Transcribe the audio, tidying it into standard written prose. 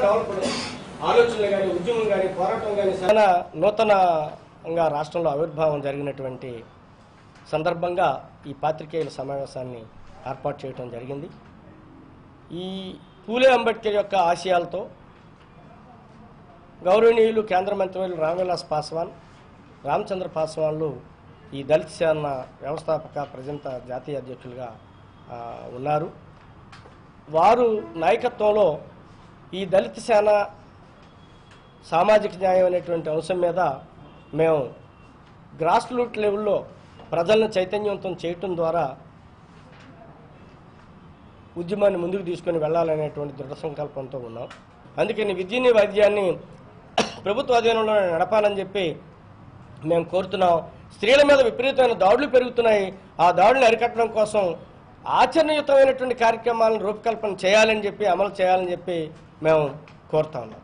Developed ఆలోచనలు కానీ, ఉద్యమం కానీ, పోరాటం కానీ చాలా నూతనంగా రాష్ట్రంలో ఆవిర్భావం జరిగినటువంటి సందర్భంగా ఈ పాత్రికేయుల సమావేశాన్ని ఏర్పాటు చేయడం జరిగింది. ఈ పూలే అంబేద్కర్ యొక్క ఆశయాలతో గౌరవనీయులు కేంద్ర మంత్రివర్యులు రామ్విలాస్ పాస్వాన్, రామచంద్ర పాస్వాన్లు ఈ దళిత సేన వ్యవస్థాపక ప్రజంత జాతీయ అధ్యక్షులుగా ఉన్నారు. వారు నాయకత్వంలో ఈ దళిత సేన సామాజిక న్యాయం అనేటువంటి అంశం మీద మేము గ్రాస్ రూట్ లెవెల్లో ప్రజలను చైతన్యవంతం చేయటం ద్వారా ఉద్యమాన్ని ముందుకు తీసుకొని వెళ్ళాలనేటువంటి దృఢ సంకల్పంతో ఉన్నాం. అందుకని విద్యని వైద్యాన్ని ప్రభుత్వ అధీనంలో నడపాలని చెప్పి మేము కోరుతున్నాం. స్త్రీల మీద విపరీతమైన దాడులు పెరుగుతున్నాయి. ఆ దాడులను అరికట్టడం కోసం ఆచరణయుతమైనటువంటి కార్యక్రమాలను రూపకల్పన చేయాలని చెప్పి, అమలు చేయాలని చెప్పి మేము కోరుతా ఉన్నాం.